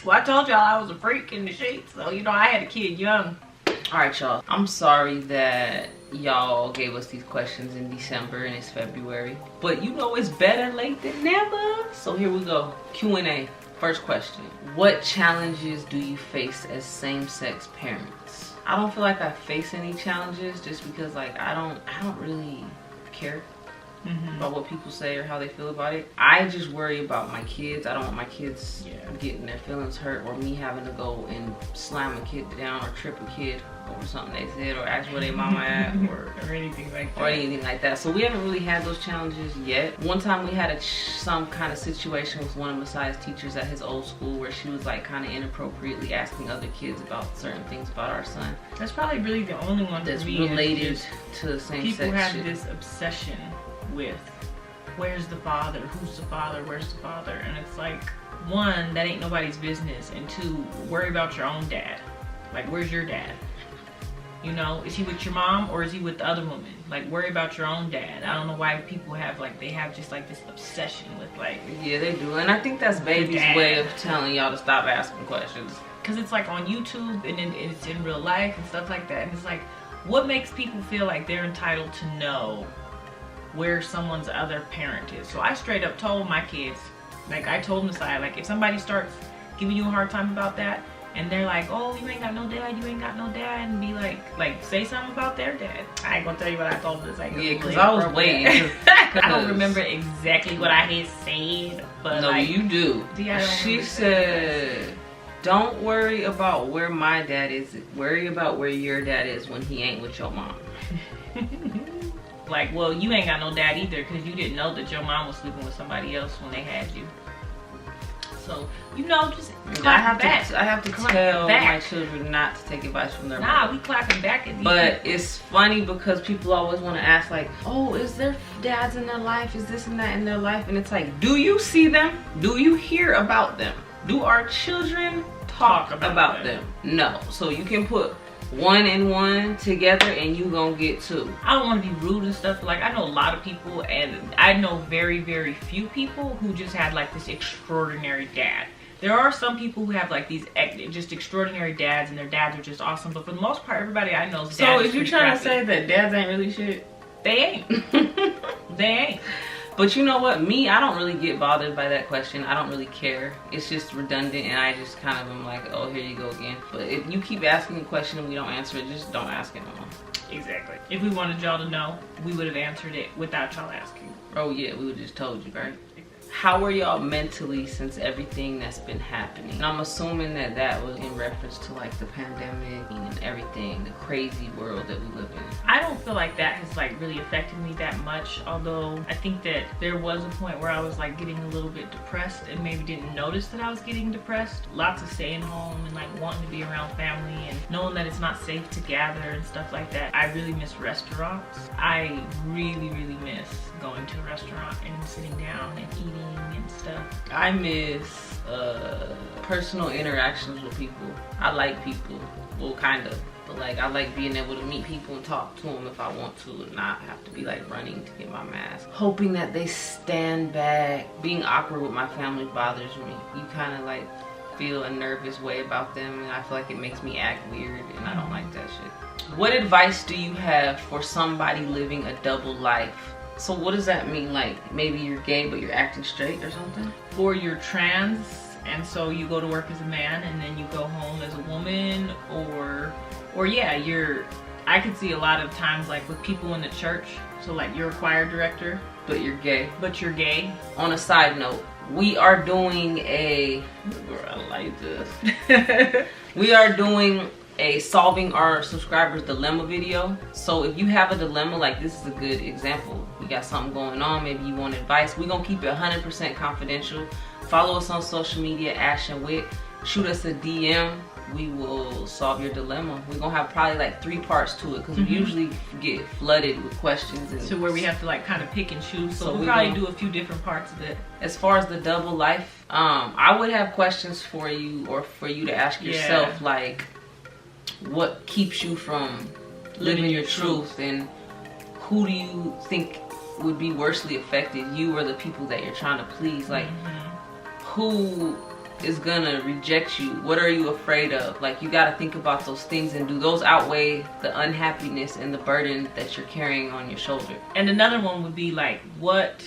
Well, I told y'all I was a freak in the sheets, so you know I had a kid young. Alright, y'all. I'm sorry that y'all gave us these questions in December and it's February. But you know it's better late than never. So here we go. Q&A. First question. What challenges do you face as same-sex parents? I don't feel like I face any challenges just because like I don't really care about what people say or how they feel about it. I just worry about my kids. I don't want my kids getting their feelings hurt or me having to go and slam a kid down or trip a kid over something they said or ask where they mama at or anything like that. Or anything like that. So we haven't really had those challenges yet. One time we had some kind of situation with one of Messiah's teachers at his old school where she was like kind of inappropriately asking other kids about certain things about our son. That's probably really the only one that's related to same-sex people have shit. This obsession with where's the father, who's the father, where's the father, and it's like, one, that ain't nobody's business, and two, worry about your own dad. Like, where's your dad? You know, is he with your mom or is he with the other woman? Like, worry about your own dad. I don't know why people have like, they have just like this obsession with like, yeah, they do. And I think that's baby's way of telling y'all to stop asking questions, because it's like on YouTube and it's in real life and stuff like that, and it's like, what makes people feel like they're entitled to know where someone's other parent is? So I straight up told my kids, like I told Messiah, like if somebody starts giving you a hard time about that and they're like, oh, you ain't got no dad, you ain't got no dad, and be like say something about their dad. I ain't gonna tell you what I told this. Like, yeah, because I was waiting. I don't remember exactly what I had said, but no, like, you do. She said, don't worry about where my dad is, worry about where your dad is when he ain't with your mom. Like, well, you ain't got no dad either because you didn't know that your mom was sleeping with somebody else when they had you. So, you know, just I have to tell my children not to take advice from their mom. We clapping back at these But it's funny because people always want to ask like, oh, is there dads in their life? Is this and that in their life? And it's like, do you see them? Do you hear about them? Do our children talk about them? No. So you can put one and one together and you gonna get two. I don't want to be rude and stuff, but like I know a lot of people, and I know very, very few people who just had like this extraordinary dad. There are some people who have like these just extraordinary dads and their dads are just awesome, but for the most part everybody I know is so is you trying to say that dads ain't really shit? They ain't. They ain't. But you know what? Me, I don't really get bothered by that question. I don't really care. It's just redundant and I just kind of am like, oh, here you go again. But if you keep asking a question and we don't answer it, just don't ask it no more. Exactly. If we wanted y'all to know, we would have answered it without y'all asking. Oh yeah, we would have just told you, right? How are y'all mentally since everything that's been happening? And I'm assuming that that was in reference to like the pandemic and everything, the crazy world that we live in. I don't feel like that has like really affected me that much, although I think that there was a point where I was like getting a little bit depressed and maybe didn't notice that I was getting depressed. Lots of staying home and like wanting to be around family and knowing that it's not safe to gather and stuff like that. I really miss restaurants. I really, really miss going to a restaurant and sitting down and eating and stuff. I miss personal interactions with people. I like people, well, kind of, but like I like being able to meet people and talk to them if I want to and not have to be like running to get my mask, hoping that they stand back. Being awkward with my family bothers me. You kind of like feel a nervous way about them and I feel like it makes me act weird and I don't like that shit. What advice do you have for somebody living a double life? So what does that mean? Like maybe you're gay but you're acting straight or something? Or you're trans and so you go to work as a man and then you go home as a woman, or yeah, I could see a lot of times like with people in the church, so like you're a choir director but you're gay. On a side note, we are doing I like this. We are doing a solving our subscribers dilemma video. So if you have a dilemma, like this is a good example. You got something going on, maybe you want advice. We're gonna keep it 100% confidential. Follow us on social media, Ash and Wick. Shoot us a DM. We will solve your dilemma. We're gonna have probably like 3 parts to it because we usually get flooded with questions. And so where we have to like kind of pick and choose. So we'll probably do a few different parts of it. As far as the double life, I would have questions for you or for you to ask yourself, like what keeps you from living your truth, and who do you think would be worstly affected, you or the people that you're trying to please? Like who is gonna reject you? What are you afraid of? Like, you gotta think about those things, and do those outweigh the unhappiness and the burden that you're carrying on your shoulder? And another one would be like, what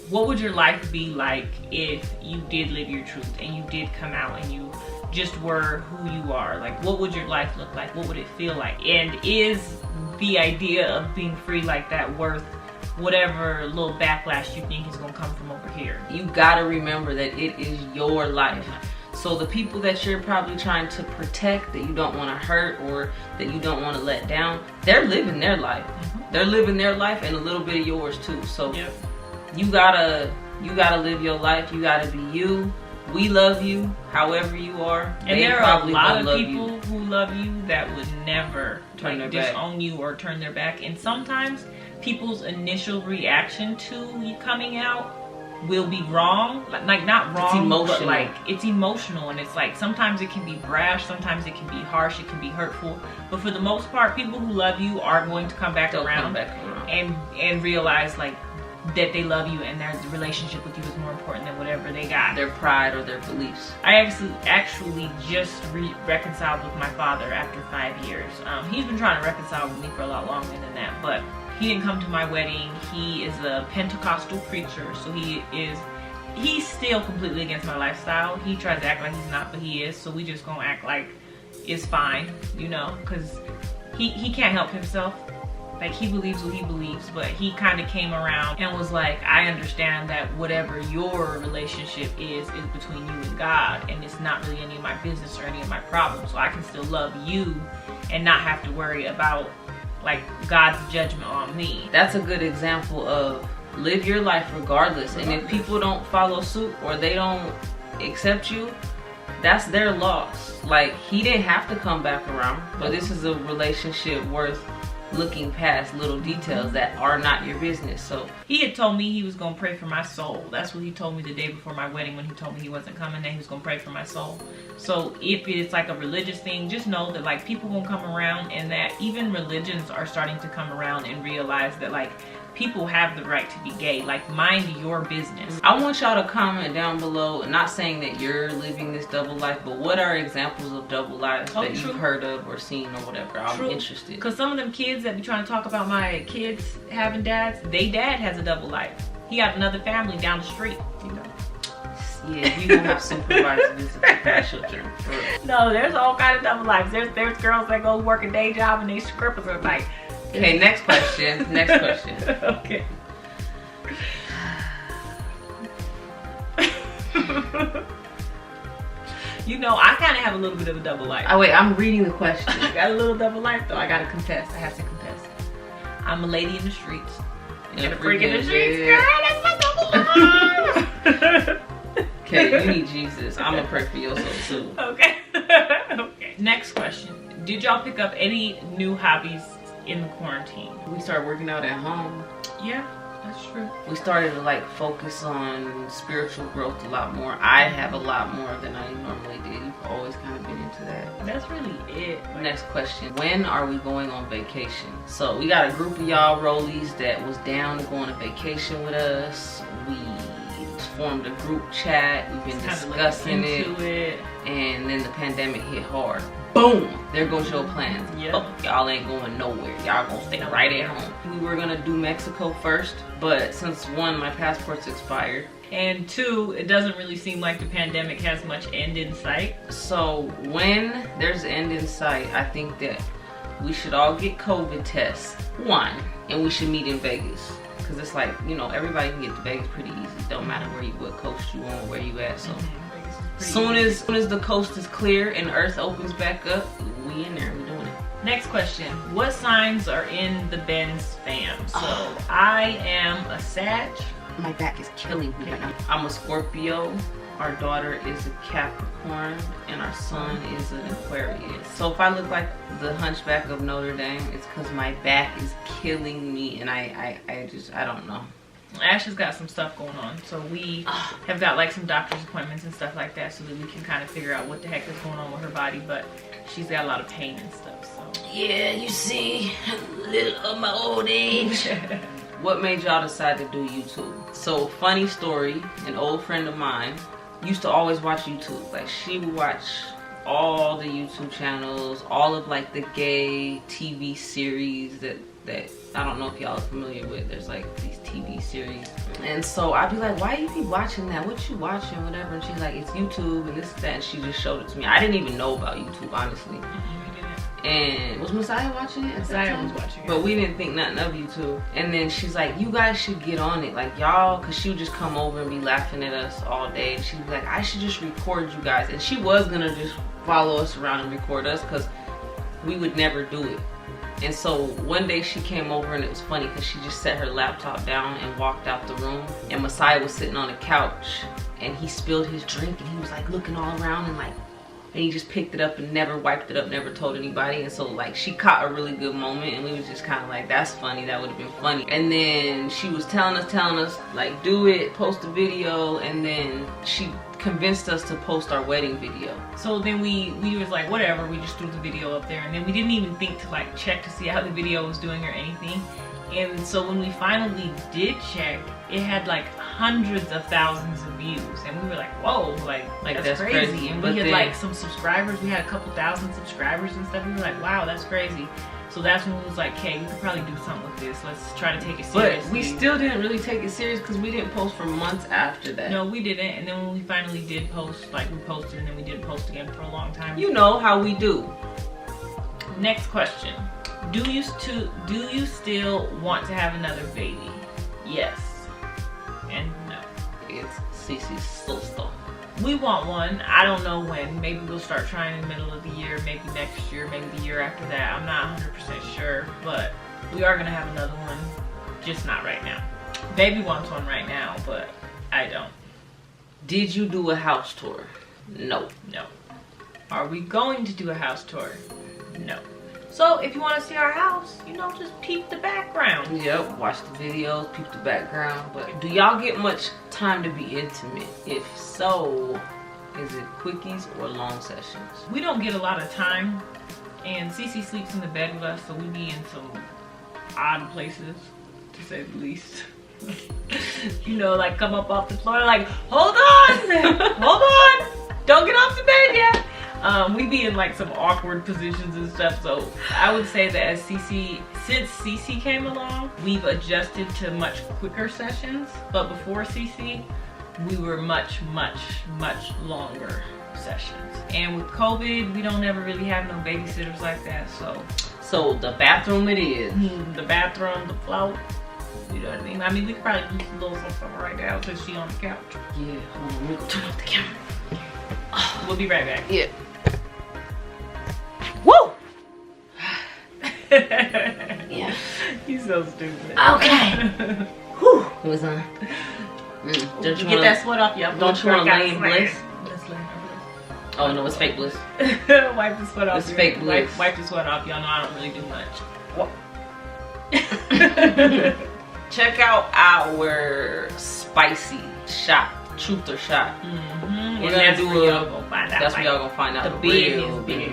would your life be like if you did live your truth and you did come out and you just were who you are? Like, what would your life look like? What would it feel like? And is the idea of being free like that worth whatever little backlash you think is gonna come from over here? You gotta remember that it is your life. So the people that you're probably trying to protect, that you don't want to hurt or that you don't want to let down, they're living their life. They're living their life and a little bit of yours too. So you gotta live your life. You gotta be you. We love you however you are. And there are a lot of people who love you that would never disown you or turn their back. And sometimes people's initial reaction to you coming out will be wrong. Like, not wrong, but like, it's emotional. And it's like, sometimes it can be brash, sometimes it can be harsh, it can be hurtful. But for the most part, people who love you are going to come back around and realize like that they love you and their relationship with you is more important than whatever they got. Their pride or their beliefs. I actually just reconciled with my father after 5 years. He's been trying to reconcile with me for a lot longer than that, but he didn't come to my wedding. He is a Pentecostal preacher, so he's still completely against my lifestyle. He tries to act like he's not, but he is, so we just gonna act like it's fine, you know, because he can't help himself. Like, he believes what he believes, but he kind of came around and was like, I understand that whatever your relationship is between you and God, and it's not really any of my business or any of my problems, so I can still love you and not have to worry about like God's judgment on me. That's a good example of live your life regardless. And if people don't follow suit or they don't accept you, that's their loss. Like, he didn't have to come back around, but this is a relationship worth looking past little details that are not your business. So he had told me he was gonna pray for my soul. That's what he told me the day before my wedding, when he told me he wasn't coming, that he was gonna pray for my soul. So if it's like a religious thing, just know that like people gonna come around, and that even religions are starting to come around and realize that like people have the right to be gay. Like, mind your business. I want y'all to comment down below, not saying that you're living this double life, but what are examples of double lives that you've heard of or seen or whatever. I'm interested. Because some of them kids that be trying to talk about my kids having dads, they dad has a double life. He got another family down the street, you know. Yeah, you gonna have supervised visits with my children. No, there's all kind of double lives. There's girls that go work a day job and they scrippers are like. Okay, next question. Next question. Okay. You know, I kind of have a little bit of a double life. Oh wait, I'm reading the question. I got a little double life though. I gotta confess. I have to confess. I'm a lady in the streets. And a freak in the streets. Girl, that's my double life. Okay, you need Jesus. I'm gonna pray for your soul too. Okay. Okay. Next question. Did y'all pick up any new hobbies in the quarantine? We started working out at home. Yeah, that's true. We started to like focus on spiritual growth a lot more. I have a lot more than I normally did. You've always kind of been into that. That's really it. Next question. When are we going on vacation? So we got a group of y'all rollies that was down to go on a vacation with us. We formed a group chat. We've been discussing it. And then the pandemic hit hard. Boom! There goes your plans. Yep. Oh, y'all ain't going nowhere. Y'all gonna stay right at home. We were gonna do Mexico first, but since one, my passport's expired. And two, it doesn't really seem like the pandemic has much end in sight. So when there's an end in sight, I think that we should all get COVID tests. One, and we should meet in Vegas. Cause it's like, you know, everybody can get to Vegas pretty easy. Don't matter what coast you on, where you at. So soon as the coast is clear and Earth opens back up, we in there, we doing it. Next question. What signs are in the Benz fam? So I am a Sag. My back is killing me right now. I'm a Scorpio. Our daughter is a Capricorn, and our son is an Aquarius. So if I look like the Hunchback of Notre Dame, it's because my back is killing me, and I don't know. Ash has got some stuff going on, so we have got like some doctor's appointments and stuff like that, so that we can kind of figure out what the heck is going on with her body. But she's got a lot of pain and stuff. So yeah, you see, a little of my old age. What made y'all decide to do YouTube? So funny story, an old friend of mine used to always watch YouTube. Like she would watch all the YouTube channels, all of like the gay TV series that I don't know if y'all are familiar with. There's like these TV series. And so I'd be like, why you be watching that? What you watching? Whatever. And she's like, it's YouTube and this, that. And she just showed it to me. I didn't even know about YouTube, honestly. And was Messiah watching it? Messiah was watching it. But we didn't think nothing of YouTube. And then she's like, you guys should get on it. Like y'all, cause she would just come over and be laughing at us all day. And she'd be like, I should just record you guys. And she was gonna just follow us around and record us cause we would never do it. And so one day she came over and it was funny because she just set her laptop down and walked out the room. And Messiah was sitting on the couch and he spilled his drink and he was like looking all around and like, and he just picked it up and never wiped it up, never told anybody. And so like she caught a really good moment and we was just kind of like, that's funny, that would have been funny. And then she was telling us like, do it, post a video. And then she convinced us to post our wedding video. So then we was like, whatever, we just threw the video up there. And then we didn't even think to like check to see how the video was doing or anything. And so when we finally did check, it had like hundreds of thousands of views. And we were like, whoa, like that's crazy. And we had like some subscribers. We had a couple thousand subscribers and stuff. We were like, wow, that's crazy. So that's when we was like, okay, we could probably do something with this. Let's try to take it seriously. But we still didn't really take it serious because we didn't post for months after that. No, we didn't. And then when we finally did post, like we posted and then we didn't post again for a long time. You know how we do. Next question. Do you still want to have another baby? Yes. And no. It's Cici's sister. We want one. I don't know when. Maybe we'll start trying in the middle of the year, maybe next year, maybe the year after that. I'm not 100% sure, but we are gonna have another one, just not right now. Baby wants one right now, but I don't. Did you do a house tour? No. No. Are we going to do a house tour? No. So if you want to see our house, you know, just peep the background. Yep, watch the videos, peep the background. But do y'all get much time to be intimate? If so, is it quickies or long sessions? We don't get a lot of time, and Cici sleeps in the bed with us, so we be in some odd places, to say the least. You know, like come up off the floor, like, hold on, hold on, don't get off the bed yet. We be in like some awkward positions and stuff, so I would say that as since Cici came along, we've adjusted to much quicker sessions, but before Cici, we were much longer sessions. And with COVID, we don't ever really have no babysitters like that, so the bathroom it is. The bathroom, the float, you know what I mean? I mean, we could probably do a little something right now since she on the couch. Yeah, hold on, let me go turn off the camera. We'll be right back. Yeah. Woo! Yeah. He's so stupid. Okay. Whew. It was on. Don't you get that sweat off y'all? Don't you want to lay in bliss? Let's lay in bliss. Oh no, it's fake bliss. Wipe the sweat off. It's fake bliss. Wipe the sweat off. Y'all know I don't really do much. Check out our spicy shot, truth or shot. We're gonna do a. That's where y'all gonna find out the real big.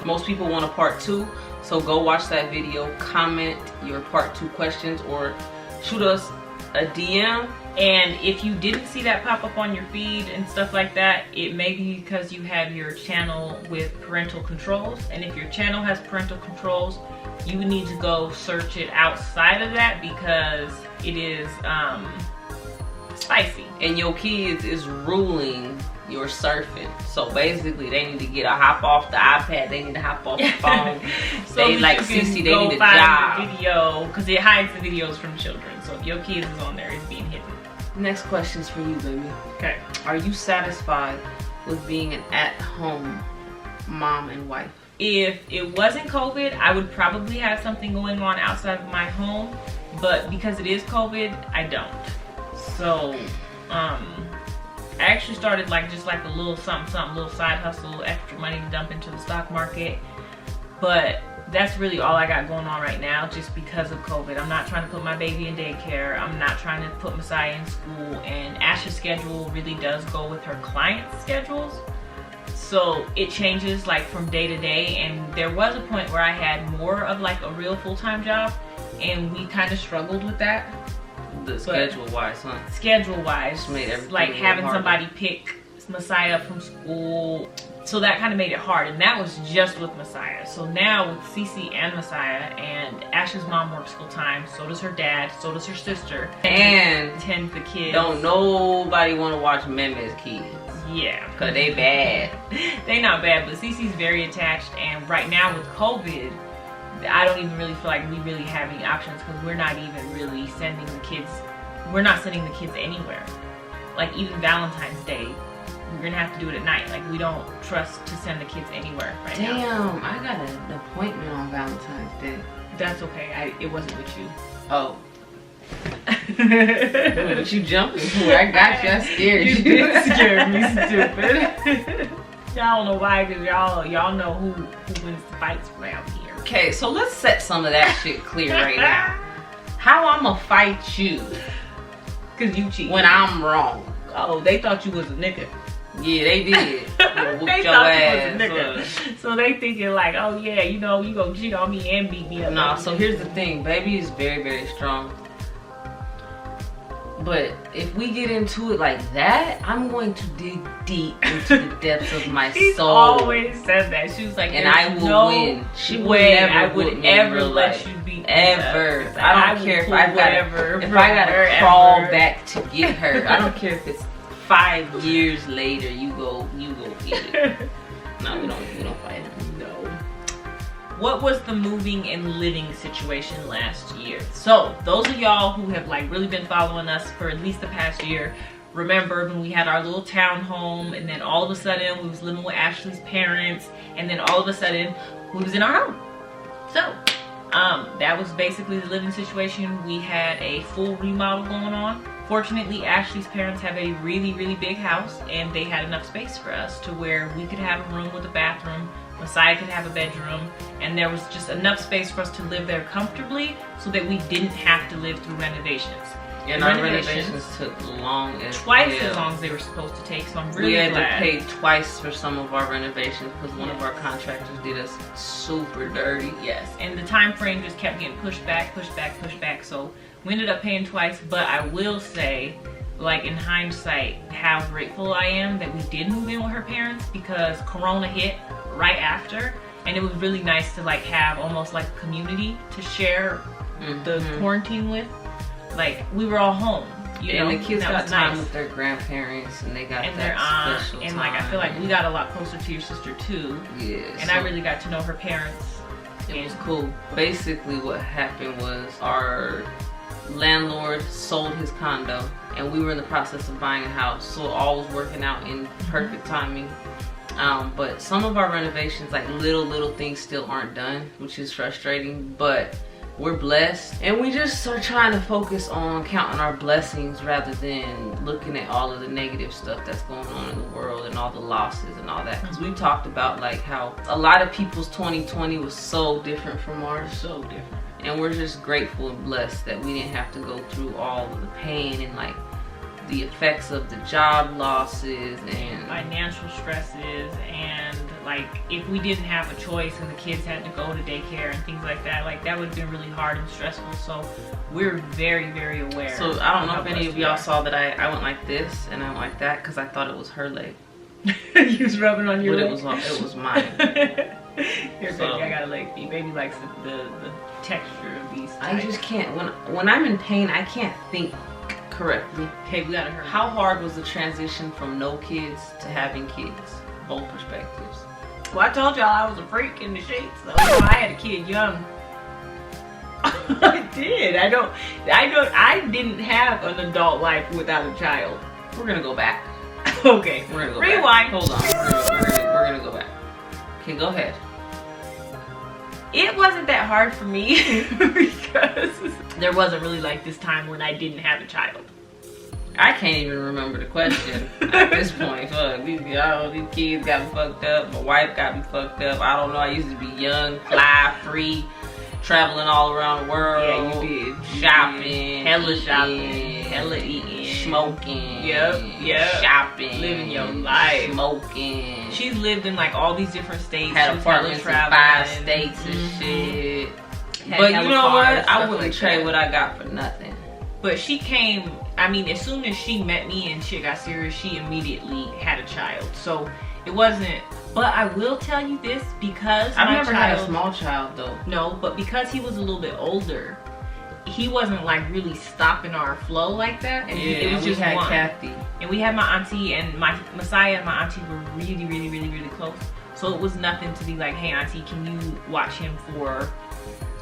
Most people want a part 2, so go watch that video. Comment your part 2 questions or shoot us a DM. And if you didn't see that pop up on your feed and stuff like that, it may be because you have your channel with parental controls. And if your channel has parental controls, you need to go search it outside of that because it is spicy. And your kids is ruling your surfing. So basically they need to get a hop off the iPad, they need to hop off the phone. So they like Cici, they need a job. The video, because it hides the videos from children. So if your kids is on there, it's being hidden. Next question's for you, baby. Okay. Are you satisfied with being an at-home mom and wife? If it wasn't COVID, I would probably have something going on outside of my home. But because it is COVID, I don't. So, I actually started like just like a little something, little side hustle, extra money to dump into the stock market. But that's really all I got going on right now just because of COVID. I'm not trying to put my baby in daycare. I'm not trying to put Messiah in school. And Ash's schedule really does go with her clients' schedules. So it changes like from day to day. And there was a point where I had more of like a real full-time job. And we kind of struggled with that. The schedule wise, huh? Schedule wise, Just made everything like a little having harder. somebody pick Messiah up from school. So that kind of made it hard, and that was just with Messiah. So now with Cici and Messiah, and Ash's mom works full time, so does her dad, so does her sister, And tends the kids. don't nobody want to watch Meme's kids. Yeah. Cause they bad. They not bad, but Cece's very attached, and right now with COVID, I don't even really feel like we really have any options because we're not even really sending the kids. We're not sending the kids anywhere. Like even Valentine's Day, we're gonna have to do it at night. Like we don't trust to send the kids anywhere right now. Damn, I got an appointment on Valentine's Day. That's okay. It wasn't with you. Oh. What you jumping for? I got you. I scared you. You did scare me, stupid. Y'all don't know why, because y'all know who wins the fights around here. Okay, so let's set some of that shit clear right now. How I'ma fight you Because you cheated. when I'm wrong? Oh, they thought you was a nigga. Yeah, they did. Whoop They your thought you ass. was a nigga. So they thinking like, oh yeah, you know, you gonna cheat on me and beat me up. Nah, so here's the thing. Baby is very, very strong. But if we get into it like that, I'm going to dig deep into the depths of my She's soul. always said that. She was like, And I will no win. She will way never I whoop would me in ever real let life. you beat me Ever. up. Like, I don't will care if pull I whatever gotta from crawl wherever. back to get her. I don't care if it's 5 years later. You go get it. No, we don't fight her. No. What was the moving and living situation last year? So those of y'all who have like really been following us for at least the past year, remember when we had our little townhome, and then all of a sudden we was living with Ashley's parents, and then all of a sudden we was in our home. So that was basically the living situation. We had a full remodel going on. Fortunately, Ashley's parents have a really, really big house, and they had enough space for us to where we could have a room with a bathroom, Messiah could have a bedroom, and there was just enough space for us to live there comfortably so that we didn't have to live through renovations. And our renovations took long as twice hell. as long as they were supposed to take, so I'm really We had glad. to pay twice for some of our renovations because one of our contractors did us super dirty. Yes, and the time frame just kept getting pushed back, so we ended up paying twice. But I will say, like in hindsight, how grateful I am that we did move in with her parents, because Corona hit right after, and it was really nice to like have almost like a community to share the quarantine with. Like we were all home, you know, and the kids that got was time nice. with their grandparents, and they got And that their aunt, special and time. like I feel like we got a lot closer to your sister too. Yeah, And I really got to know her parents. it was cool. Basically, what happened was our landlord sold his condo, and we were in the process of buying a house, so all was working out in perfect timing. But some of our renovations, like little things, still aren't done, which is frustrating. But we're blessed, and we just are trying to focus on counting our blessings rather than looking at all of the negative stuff that's going on in the world and all the losses and all that. Because we talked about like how a lot of people's 2020 was so different from ours. So different. And we're just grateful and blessed that we didn't have to go through all of the pain and like the effects of the job losses and Financial stresses, and like if we didn't have a choice and the kids had to go to daycare and things like that, like that would have been really hard and stressful. So we're very, very aware. So I don't know how if any blessed of we y'all are. saw that I went like this and I went like that because I thought it was her leg, You was rubbing on your but leg. it was mine. Here, So- baby, I got a leg for you. Baby likes the texture of these. I just can't, when I'm in pain, I can't think correctly. Okay, we gotta hurry. How hard was the transition from no kids to having kids? Both perspectives. Well, I told y'all I was a freak in the sheets. So I had a kid young. I did. I didn't have an adult life without a child. We're gonna go back. Okay. We're gonna go Rewind. back. Hold on. We're gonna go back. Okay, go ahead. It wasn't that hard for me because there wasn't really like this time when I didn't have a child. I can't even remember the question at this point. Fuck, these kids got me fucked up. My wife got me fucked up. I don't know. I used to be young, fly, free, traveling all around the world. Yeah, you did. Shopping, Hella eating, shopping, hella eating, smoking. Yep. Shopping, Living your life. smoking. She's lived in like all these different states. Had She's apartments in hella 5 traveling. states and shit. Had but hella you know cars, what? I stuff wouldn't like trade that. what I got for nothing. But she came, I mean, as soon as she met me and shit got serious, she immediately had a child. So it wasn't, but I will tell you this, because I've my never had a child- small child though. No, but because he was a little bit older, he wasn't like really stopping our flow like that. And Yeah, it was we just had one. Kathy. And we had my auntie, and my Messiah and my auntie were really, really, really, really close. So it was nothing to be like, hey auntie, can you watch him for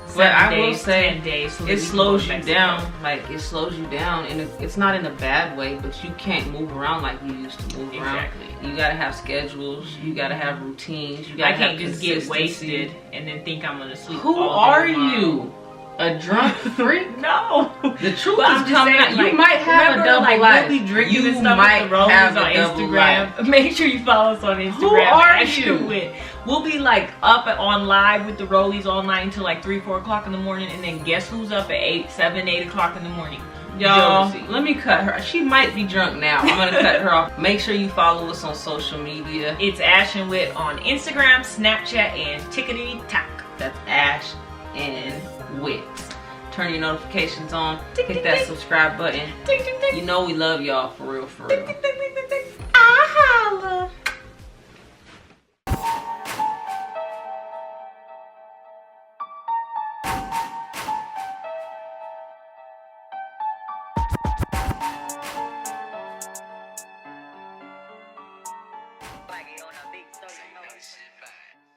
7 days, 10 days? So that it we can slows go to you Mexico? down. Like, it slows you down, and it's not in a bad way, but you can't move around like you used to move around. Exactly. You gotta have schedules. You gotta have routines. You gotta I can't have just get consistency. wasted and then think I'm gonna sleep. Who all are day tomorrow. you? A drunk freak? No. The truth But is I'm just coming saying, out. like, You might have remember, a double like, life. we'll be drinking You and stuff might with the rollies have on a double Instagram. life. Make sure you follow us on Instagram. Who are you? Ashton. We'll be like up on live with the rollies all night until like 3, 4 o'clock in the morning, and then guess who's up at 7, 8 o'clock in the morning? Y'all, Josie. let me cut her. She might be drunk now. I'm gonna cut her off. Make sure you follow us on social media. It's Ash and Wit on Instagram, Snapchat, and TikTok. That's Ash and Wit. Turn your notifications on. Tick, Hit tick, that tick. subscribe button. Tick, tick, tick. You know we love y'all, for real, for real. Tick, tick, tick.